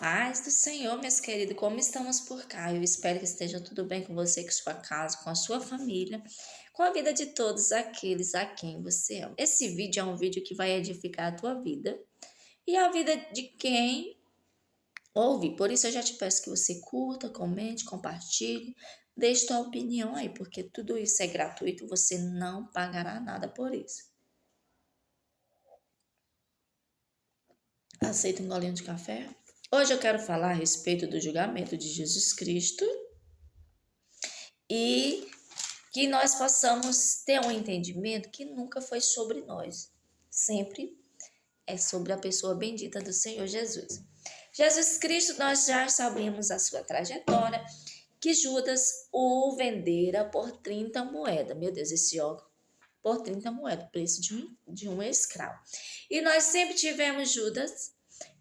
Paz do Senhor, meus queridos, como estamos por cá? Eu espero que esteja tudo bem com você, com sua casa, com a sua família, com a vida de todos aqueles a quem você ama. Esse vídeo é um vídeo que vai edificar a tua vida e a vida de quem ouve. Por isso eu já te peço que você curta, comente, compartilhe, deixe tua opinião aí, porque tudo isso é gratuito, você não pagará nada por isso. Aceita um golinho de café? Hoje eu quero falar a respeito do julgamento de Jesus Cristo e que nós possamos ter um entendimento que nunca foi sobre nós, sempre é sobre a pessoa bendita do Senhor Jesus. Jesus Cristo, nós já sabemos a sua trajetória, que Judas o vendera por 30 moedas. Meu Deus, esse óculos. Por 30 moedas, preço de um escravo. E nós sempre tivemos Judas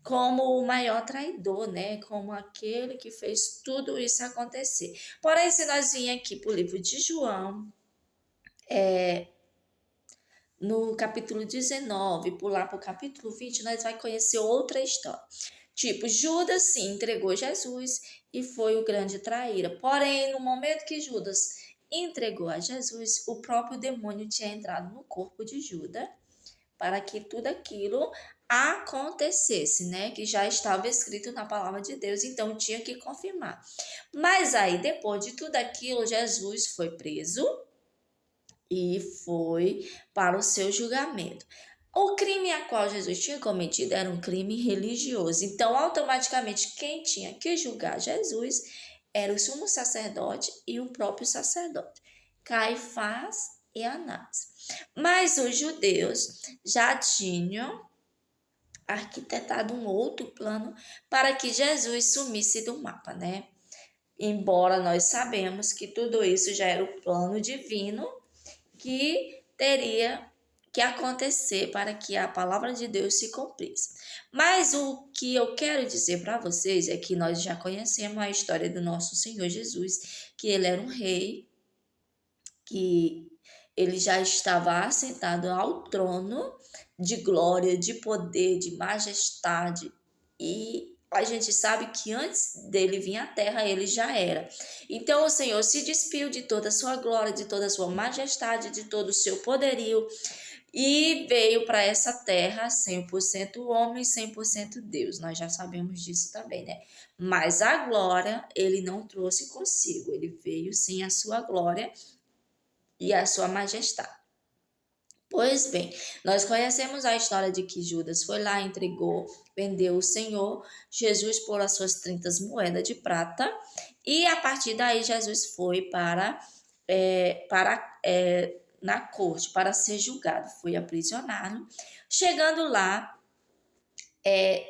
como o maior traidor, né? Como aquele que fez tudo isso acontecer. Porém, se nós virmos aqui para o livro de João, no capítulo 19, pular para o capítulo 20, nós vamos conhecer outra história. Tipo, Judas sim entregou Jesus e foi o grande traíra. Porém, no momento que Judas entregou a Jesus, o próprio demônio tinha entrado no corpo de Judas para que tudo aquilo acontecesse, né? Que já estava escrito na palavra de Deus, então tinha que confirmar. Mas aí, depois de tudo aquilo, Jesus foi preso e foi para o seu julgamento. O crime a qual Jesus tinha cometido era um crime religioso. Então, automaticamente, quem tinha que julgar Jesus era o sumo sacerdote e o próprio sacerdote, Caifás e Anás. Mas os judeus já tinham arquitetado um outro plano para que Jesus sumisse do mapa, né? Embora nós sabemos que tudo isso já era o plano divino que teria que acontecer para que a palavra de Deus se cumprisse. Mas o que eu quero dizer para vocês é que nós já conhecemos a história do nosso Senhor Jesus, que ele era um rei, que ele já estava assentado ao trono de glória, de poder, de majestade, e a gente sabe que antes dele vir à terra, ele já era. Então o Senhor se despiu de toda a sua glória, de toda a sua majestade, de todo o seu poderio, e veio para essa terra 100% homem, 100% Deus. Nós já sabemos disso também, né? Mas a glória ele não trouxe consigo, ele veio sem a sua glória e a sua majestade. Pois bem, nós conhecemos a história de que Judas foi lá, entregou, vendeu o Senhor Jesus por as suas 30 moedas de prata, e a partir daí Jesus foi na corte para ser julgado, foi aprisionado. Chegando lá,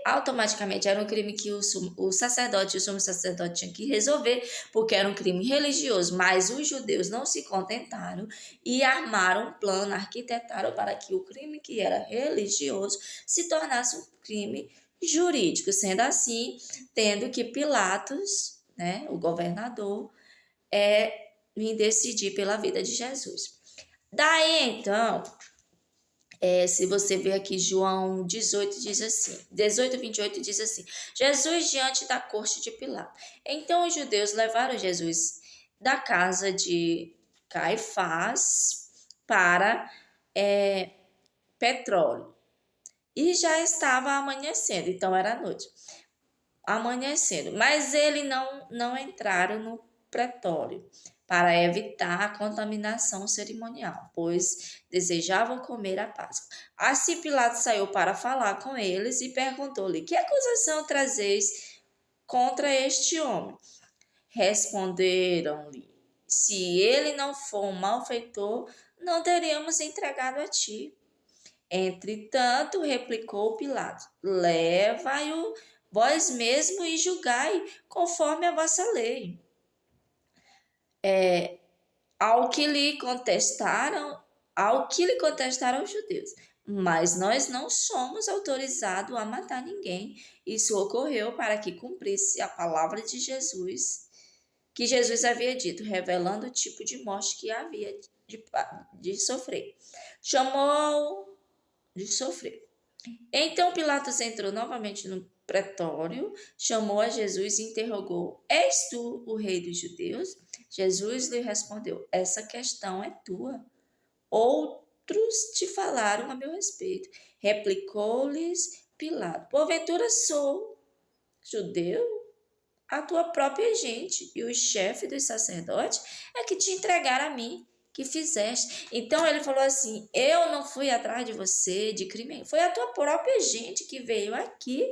automaticamente era um crime que o sacerdote e o sumo sacerdote tinham que resolver, porque era um crime religioso, mas os judeus não se contentaram e armaram um plano, arquitetaram para que o crime que era religioso se tornasse um crime jurídico, sendo assim, tendo que Pilatos, né, o governador, vir decidir pela vida de Jesus. Daí, então, se você ver aqui, João 18 diz assim, 18, 28 diz assim, Jesus diante da corte de Pilato. Então os judeus levaram Jesus da casa de Caifás para Petróleo. E já estava amanhecendo, então era noite. Amanhecendo, mas eles não entraram no pretório para evitar a contaminação cerimonial, pois desejavam comer a Páscoa. Assim Pilatos saiu para falar com eles e perguntou-lhe: que acusação trazeis contra este homem? Responderam-lhe: se ele não for um malfeitor, não teríamos entregado a ti. Entretanto, replicou Pilatos: levai-o vós mesmo e julgai conforme a vossa lei. Ao que lhe contestaram os judeus. Mas nós não somos autorizados a matar ninguém. Isso ocorreu para que cumprisse a palavra de Jesus, que Jesus havia dito, revelando o tipo de morte que havia de sofrer. Chamou de sofrer. Então Pilatos entrou novamente no pretório, chamou a Jesus e interrogou: És tu o rei dos judeus? Jesus lhe respondeu: Essa questão é tua. Outros te falaram a meu respeito. Replicou-lhes Pilato: Porventura sou judeu? A tua própria gente e o chefe dos sacerdotes é que te entregaram a mim, que fizeste. Então ele falou assim: eu não fui atrás de você de crime, foi a tua própria gente que veio aqui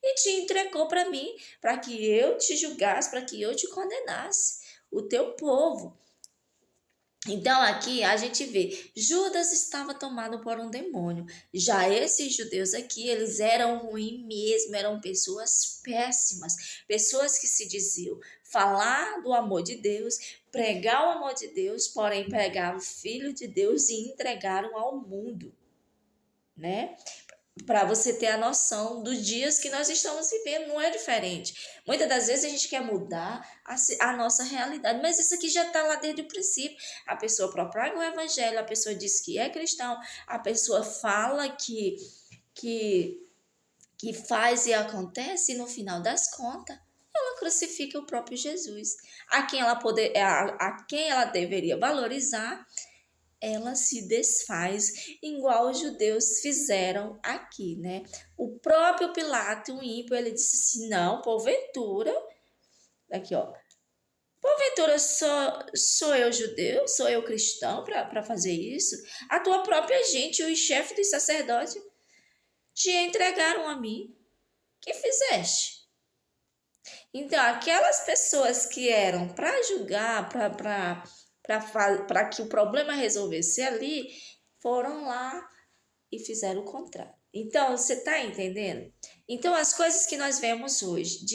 e te entregou para mim, para que eu te julgasse, para que eu te condenasse, o teu povo. Então aqui a gente vê, Judas estava tomado por um demônio. Já esses judeus aqui, eles eram ruins mesmo, eram pessoas péssimas, pessoas que se diziam falar do amor de Deus, pregar o amor de Deus, porém pregar o Filho de Deus e entregaram ao mundo, né? Para você ter a noção dos dias que nós estamos vivendo, não é diferente. Muitas das vezes a gente quer mudar a nossa realidade, mas isso aqui já está lá desde o princípio. A pessoa propaga o evangelho, a pessoa diz que é cristão, a pessoa fala que, que faz e acontece, e no final das contas, ela crucifica o próprio Jesus. A quem ela deveria valorizar, ela se desfaz, igual os judeus fizeram aqui, né? O próprio Pilato, o ímpio, ele disse assim: não, porventura, aqui ó, porventura sou eu judeu, sou eu cristão para fazer isso? A tua própria gente, os chefes dos sacerdotes, te entregaram a mim. Que fizeste? Então, aquelas pessoas que eram para julgar, para que o problema resolvesse ali, foram lá e fizeram o contrário. Então, você está entendendo? Então, as coisas que nós vemos hoje,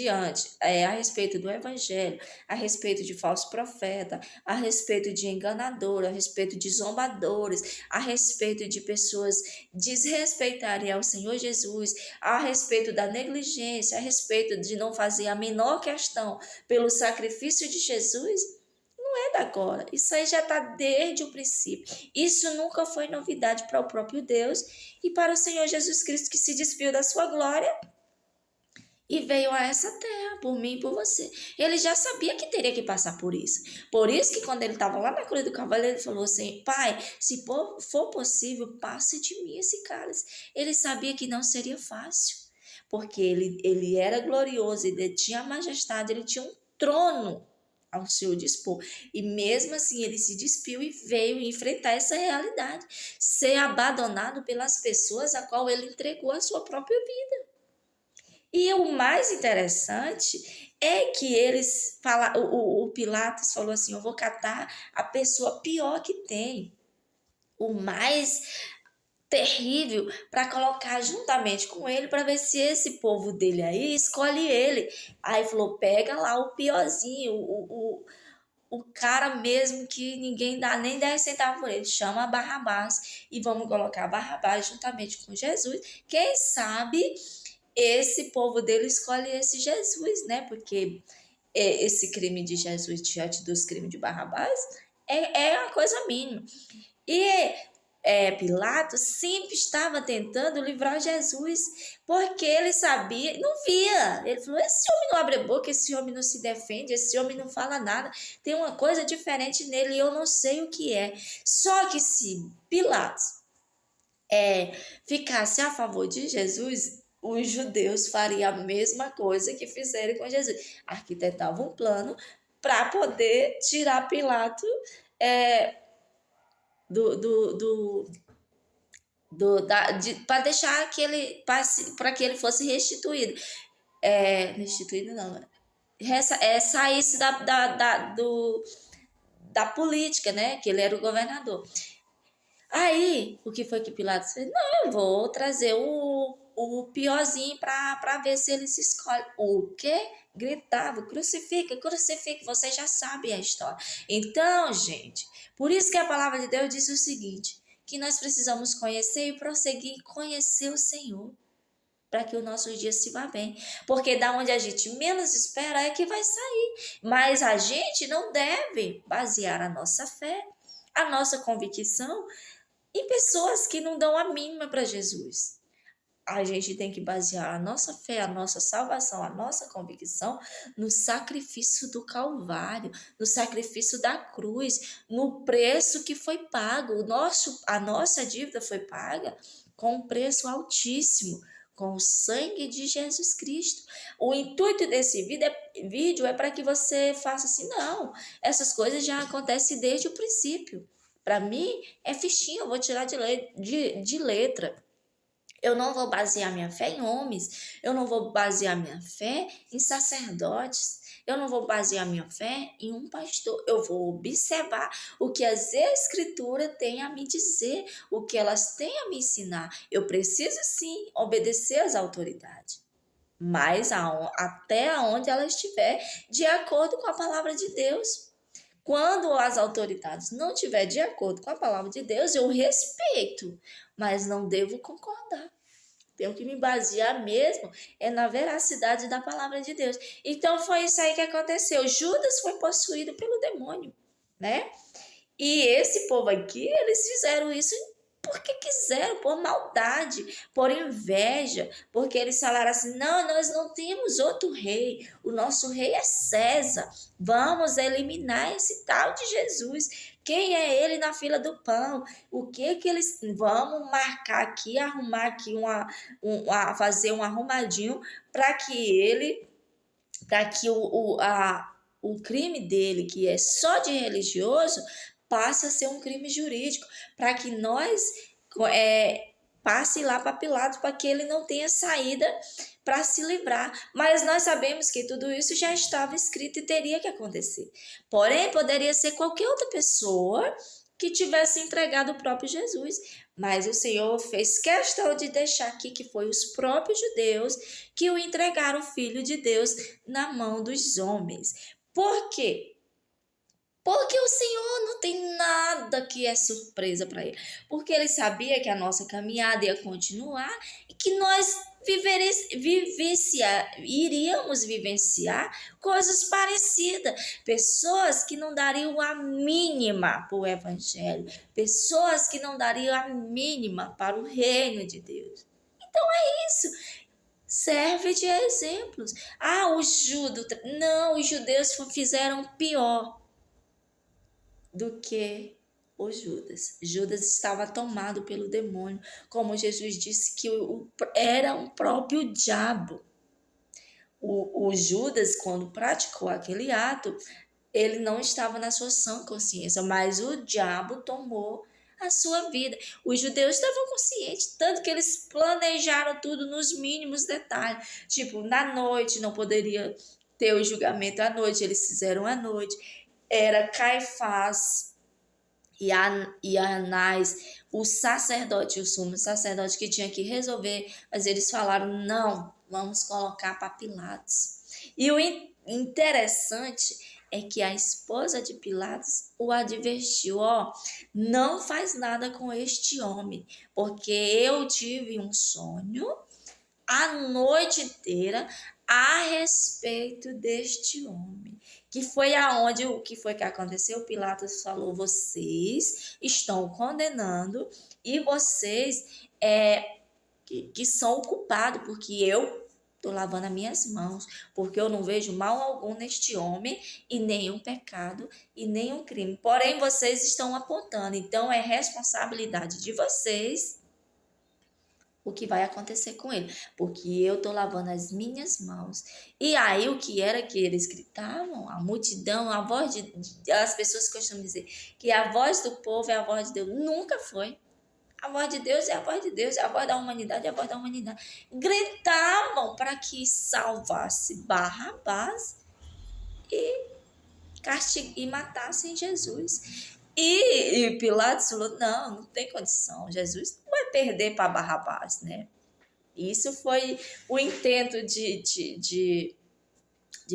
a respeito do evangelho, a respeito de falso profeta, a respeito de enganador, a respeito de zombadores, a respeito de pessoas desrespeitarem ao Senhor Jesus, a respeito da negligência, a respeito de não fazer a menor questão pelo sacrifício de Jesus, é da agora. Isso aí já está desde o princípio. Isso nunca foi novidade para o próprio Deus e para o Senhor Jesus Cristo, que se despiu da sua glória e veio a essa terra por mim e por você. Ele já sabia que teria que passar por isso. Por isso que quando ele estava lá na cruz do Calvário, ele falou assim: Pai, se for possível, passe de mim esse cálice. Ele sabia que não seria fácil, porque ele era glorioso, ele tinha majestade, ele tinha um trono ao seu dispor. E mesmo assim ele se despiu e veio enfrentar essa realidade, ser abandonado pelas pessoas a qual ele entregou a sua própria vida. E o mais interessante é que o Pilatos falou assim: eu vou catar a pessoa pior que tem, o mais terrível, para colocar juntamente com ele, para ver se esse povo dele aí escolhe ele. Aí falou: pega lá o piorzinho, o cara mesmo que ninguém dá nem 10 centavos por ele, chama Barrabás e vamos colocar Barrabás juntamente com Jesus. Quem sabe esse povo dele escolhe esse Jesus, né? Porque esse crime de Jesus diante dos crimes de Barrabás é uma coisa mínima. E Pilatos sempre estava tentando livrar Jesus, porque ele sabia, não via. Ele falou: esse homem não abre a boca, esse homem não se defende, esse homem não fala nada, tem uma coisa diferente nele e eu não sei o que é. Só que se Pilatos ficasse a favor de Jesus, os judeus fariam a mesma coisa que fizeram com Jesus. Arquitetavam um plano para poder tirar Pilatos para deixar que ele passe, para que ele fosse restituído. Restituído não, saísse da política, né? Que ele era o governador. Aí, o que foi que Pilatos fez? Não, eu vou trazer o piorzinho para ver se ele se escolhe. O quê? Gritava: crucifica, crucifica, você já sabe a história. Então, gente, por isso que a palavra de Deus diz o seguinte, que nós precisamos conhecer e prosseguir em conhecer o Senhor, para que o nosso dia se vá bem. Porque da onde a gente menos espera é que vai sair. Mas a gente não deve basear a nossa fé, a nossa convicção, em pessoas que não dão a mínima para Jesus. a gente tem que basear a nossa fé, a nossa salvação, a nossa convicção no sacrifício do Calvário, no sacrifício da cruz, no preço que foi pago. A nossa dívida foi paga com um preço altíssimo, com o sangue de Jesus Cristo. O intuito desse vídeo é para que você faça assim, não, essas coisas já acontecem desde o princípio. Para mim, é fichinha, eu vou tirar de letra. Eu não vou basear minha fé em homens, eu não vou basear minha fé em sacerdotes, eu não vou basear minha fé em um pastor. Eu vou observar o que as escrituras têm a me dizer, o que elas têm a me ensinar. Eu preciso sim obedecer às autoridades, mas até onde ela estiver de acordo com a palavra de Deus. Quando as autoridades não estiverem de acordo com a palavra de Deus, eu respeito, mas não devo concordar. Tenho que me basear mesmo na veracidade da palavra de Deus. Então foi isso aí que aconteceu. Judas foi possuído pelo demônio, né? E esse povo aqui, eles fizeram isso porque quiseram, por maldade, por inveja, porque eles falaram assim, não, nós não temos outro rei, o nosso rei é César, vamos eliminar esse tal de Jesus. Quem é ele na fila do pão? O que eles... Vamos marcar aqui, arrumar aqui, fazer um arrumadinho para que o crime dele, que é só de religioso, passe a ser um crime jurídico, para que nós passe lá para Pilatos, para que ele não tenha saída para se livrar. Mas nós sabemos que tudo isso já estava escrito e teria que acontecer. Porém, poderia ser qualquer outra pessoa que tivesse entregado o próprio Jesus. Mas o Senhor fez questão de deixar aqui que foi os próprios judeus que o entregaram o Filho de Deus na mão dos homens. Por quê? Porque o Senhor não tem nada que é surpresa para ele. Porque ele sabia que a nossa caminhada ia continuar e que nós iríamos vivenciar coisas parecidas. Pessoas que não dariam a mínima para o Evangelho. Pessoas que não dariam a mínima para o reino de Deus. Então é isso. Serve de exemplos. Os judeus fizeram pior do que o Judas. Judas estava tomado pelo demônio, como Jesus disse que era um próprio diabo. O Judas, quando praticou aquele ato, ele não estava na sua sã consciência, mas o diabo tomou a sua vida. Os judeus estavam conscientes, tanto que eles planejaram tudo nos mínimos detalhes. Tipo, na noite não poderia ter o julgamento à noite, eles fizeram à noite. Era Caifás e Anás, o sacerdote, o sumo sacerdote que tinha que resolver, mas eles falaram, não, vamos colocar para Pilatos. E o interessante é que a esposa de Pilatos o advertiu, não faz nada com este homem, porque eu tive um sonho a noite inteira a respeito deste homem. Que foi aonde o que foi que aconteceu? Pilatos falou, vocês estão condenando e vocês que são o culpado, porque eu estou lavando as minhas mãos, porque eu não vejo mal algum neste homem e nenhum pecado e nenhum crime. Porém, vocês estão apontando, então é responsabilidade de vocês o que vai acontecer com ele, porque eu estou lavando as minhas mãos. E aí o que era que eles gritavam? A multidão, a voz as pessoas costumam dizer que a voz do povo é a voz de Deus. Nunca foi. A voz de Deus é a voz de Deus, é a voz da humanidade, é a voz da humanidade. Gritavam para que salvasse Barrabás e matassem Jesus. E Pilatos falou, não tem condição, Jesus não vai perder para Barrabás, né? Isso foi o intento de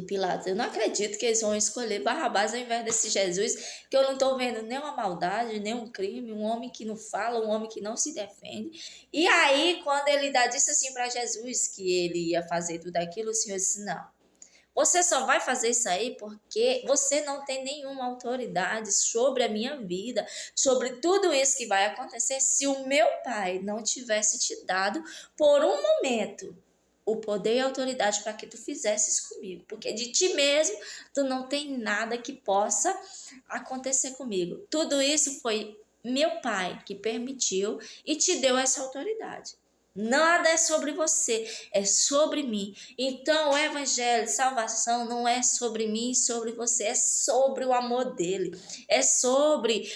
Pilatos. Eu não acredito que eles vão escolher Barrabás ao invés desse Jesus, que eu não estou vendo nenhuma maldade, nenhum crime, um homem que não fala, um homem que não se defende. E aí, quando ele disse assim para Jesus que ele ia fazer tudo aquilo, o Senhor disse, não, Você só vai fazer isso aí porque você não tem nenhuma autoridade sobre a minha vida, sobre tudo isso que vai acontecer se o meu pai não tivesse te dado por um momento o poder e a autoridade para que tu fizesses comigo, porque de ti mesmo tu não tem nada que possa acontecer comigo. Tudo isso foi meu pai que permitiu e te deu essa autoridade. Nada é sobre você, é sobre mim. Então, o evangelho de salvação não é sobre mim e sobre você, é sobre o amor dele, é sobre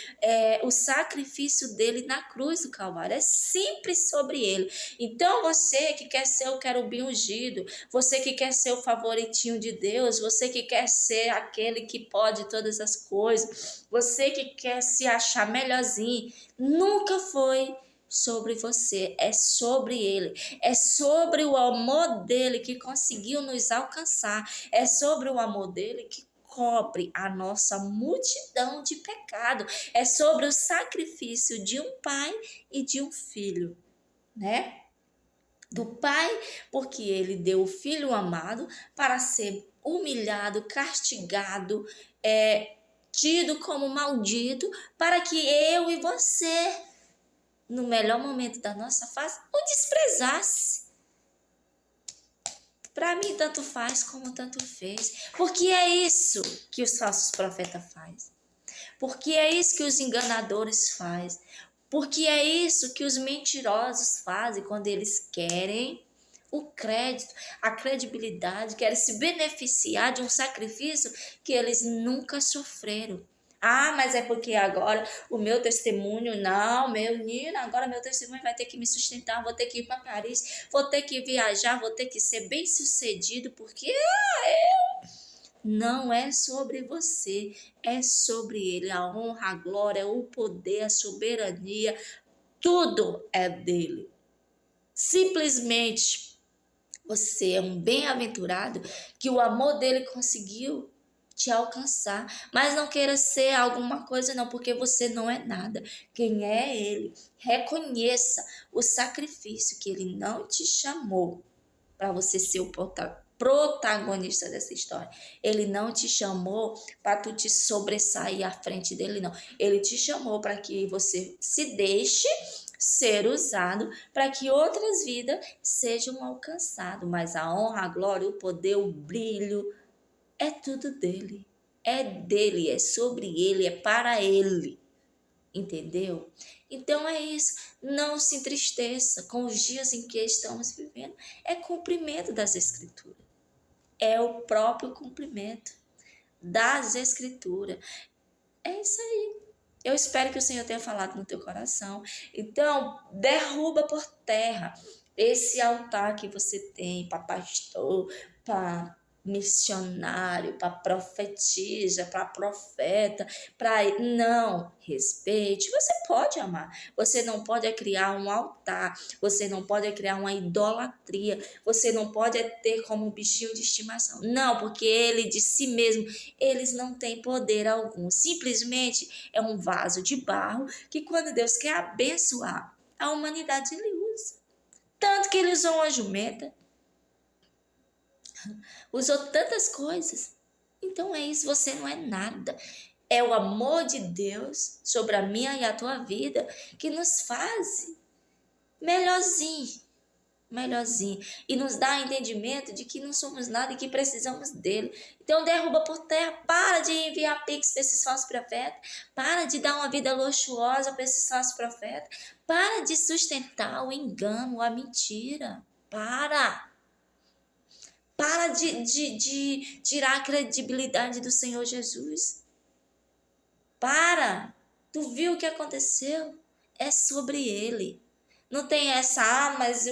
o sacrifício dele na cruz do Calvário, é sempre sobre ele. Então, você que quer ser o querubim ungido, você que quer ser o favoritinho de Deus, você que quer ser aquele que pode todas as coisas, você que quer se achar melhorzinho, nunca foi sobre você, é sobre ele, é sobre o amor dele que conseguiu nos alcançar, é sobre o amor dele que cobre a nossa multidão de pecado, é sobre o sacrifício de um pai e de um filho, né? Do pai, porque ele deu o filho amado para ser humilhado, castigado, tido como maldito, para que eu e você no melhor momento da nossa face, o desprezasse. Para mim, tanto faz como tanto fez. Porque é isso que os falsos profetas fazem. Porque é isso que os enganadores fazem. Porque é isso que os mentirosos fazem quando eles querem o crédito, a credibilidade, querem se beneficiar de um sacrifício que eles nunca sofreram. Ah, mas é porque agora o meu testemunho, não, meu menino, agora meu testemunho vai ter que me sustentar, vou ter que ir para Paris, vou ter que viajar, vou ter que ser bem sucedido, porque não é sobre você, é sobre ele. A honra, a glória, o poder, a soberania, tudo é dele. Simplesmente você é um bem-aventurado que o amor dele conseguiu te alcançar, mas não queira ser alguma coisa não, porque você não é nada. Quem é ele? Reconheça o sacrifício que ele não te chamou para você ser o protagonista dessa história. Ele não te chamou para tu te sobressair à frente dele, não. Ele te chamou para que você se deixe ser usado para que outras vidas sejam alcançadas. Mas a honra, a glória, o poder, o brilho, é tudo dele. É dele, é sobre ele, é para ele. Entendeu? Então é isso. Não se entristeça com os dias em que estamos vivendo. É cumprimento das Escrituras. É o próprio cumprimento das Escrituras. É isso aí. Eu espero que o Senhor tenha falado no teu coração. Então, derruba por terra esse altar que você tem para pastor, para missionário, para profetisa, para profeta, para não, respeite. Você pode amar. Você não pode criar um altar, você não pode criar uma idolatria, você não pode ter como um bichinho de estimação. Não, porque ele de si mesmo, eles não têm poder algum. Simplesmente é um vaso de barro que quando Deus quer abençoar a humanidade, ele usa. Tanto que ele usou uma jumenta, usou tantas coisas. Então é isso, você não é nada. É o amor de Deus sobre a minha e a tua vida que nos faz melhorzinho, melhorzinho. E nos dá entendimento de que não somos nada e que precisamos dele. Então derruba por terra, para de enviar pix para esses falsos profetas, para de dar uma vida luxuosa para esses falsos profetas, para de sustentar o engano, a mentira. Para de tirar a credibilidade do Senhor Jesus. Para. Tu viu o que aconteceu? É sobre ele. Não tem essa, mas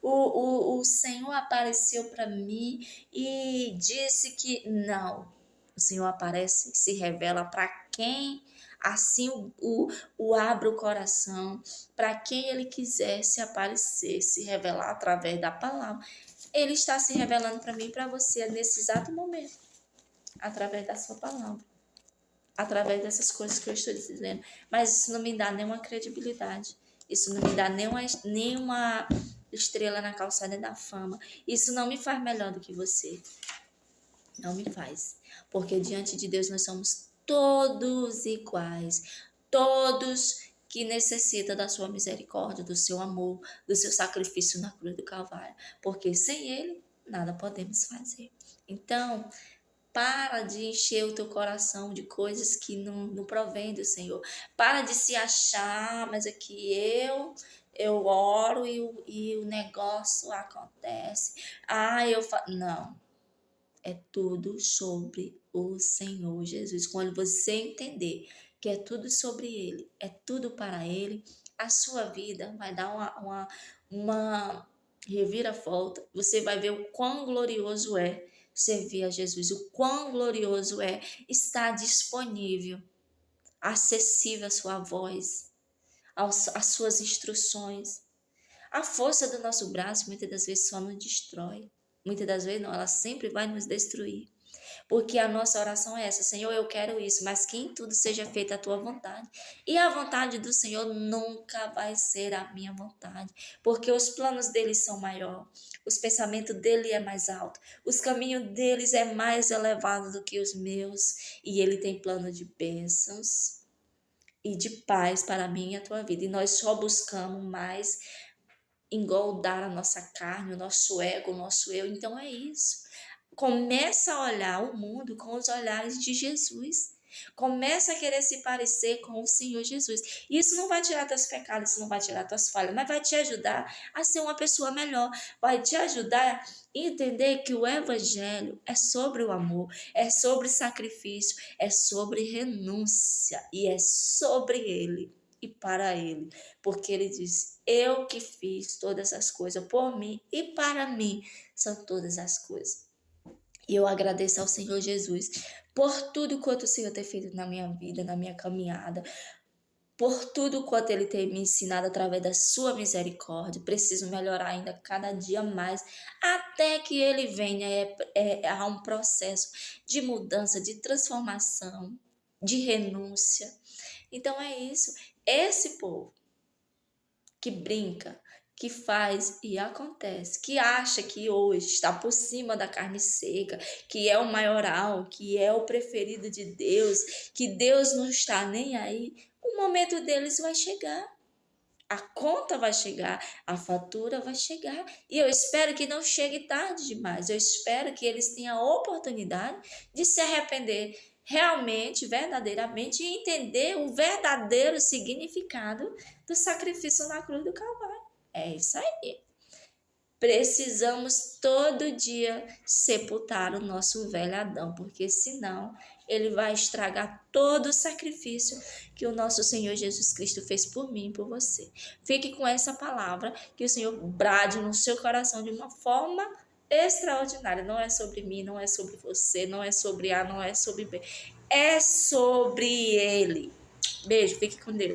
o Senhor apareceu para mim e disse que não. O Senhor aparece, se revela para quem assim o abre o coração, para quem ele quiser se aparecer, se revelar através da palavra. Ele está se revelando para mim e para você nesse exato momento, através da sua palavra, através dessas coisas que eu estou dizendo. Mas isso não me dá nenhuma credibilidade. Isso não me dá nenhuma estrela na calçada da fama. Isso não me faz melhor do que você. Não me faz. Porque diante de Deus nós somos todos iguais. Todos que necessitam da sua misericórdia, do seu amor, do seu sacrifício na cruz do Calvário. Porque sem Ele, nada podemos fazer. Então, para de encher o teu coração de coisas que não provém do Senhor. Para de se achar, mas é que eu oro e o negócio acontece. Não, é tudo sobre o Senhor Jesus. Quando você entender que é tudo sobre Ele, é tudo para Ele, a sua vida vai dar uma reviravolta. Você vai ver o quão glorioso é servir a Jesus, o quão glorioso é estar disponível, acessível à sua voz, às suas instruções. A força do nosso braço muitas das vezes só nos destrói. Muitas das vezes não, ela sempre vai nos destruir. Porque a nossa oração é essa: Senhor, eu quero isso, mas que em tudo seja feita a tua vontade. E a vontade do Senhor nunca vai ser a minha vontade, porque os planos dele são maiores, os pensamentos dele é mais alto, os caminhos deles é mais elevado do que os meus, e ele tem plano de bênçãos e de paz para mim e a tua vida. E nós só buscamos mais engordar a nossa carne, o nosso ego, o nosso eu. Então é isso. Começa a olhar o mundo com os olhares de Jesus. Começa a querer se parecer com o Senhor Jesus. Isso não vai tirar teus pecados, isso não vai tirar tuas falhas, mas vai te ajudar a ser uma pessoa melhor. Vai te ajudar a entender que o Evangelho é sobre o amor, é sobre sacrifício, é sobre renúncia e é sobre Ele e para Ele. Porque Ele diz: eu que fiz todas as coisas por mim e para mim são todas as coisas. E eu agradeço ao Senhor Jesus por tudo quanto o Senhor tem feito na minha vida, na minha caminhada, por tudo quanto Ele tem me ensinado através da sua misericórdia. Preciso melhorar ainda cada dia mais, até que Ele venha. Há um processo de mudança, de transformação, de renúncia. Então é isso. Esse povo que brinca, que faz e acontece, que acha que hoje está por cima da carne seca, que é o maioral, que é o preferido de Deus, que Deus não está nem aí, o momento deles vai chegar. A conta vai chegar, a fatura vai chegar. E eu espero que não chegue tarde demais. Eu espero que eles tenham a oportunidade de se arrepender realmente, verdadeiramente, e entender o verdadeiro significado do sacrifício na cruz do Calvário. É isso aí. Precisamos todo dia sepultar o nosso velho Adão, porque senão ele vai estragar todo o sacrifício que o nosso Senhor Jesus Cristo fez por mim e por você. Fique com essa palavra, que o Senhor brade no seu coração de uma forma extraordinária. Não é sobre mim, não é sobre você, não é sobre A, não é sobre B. É sobre Ele. Beijo, fique com Deus.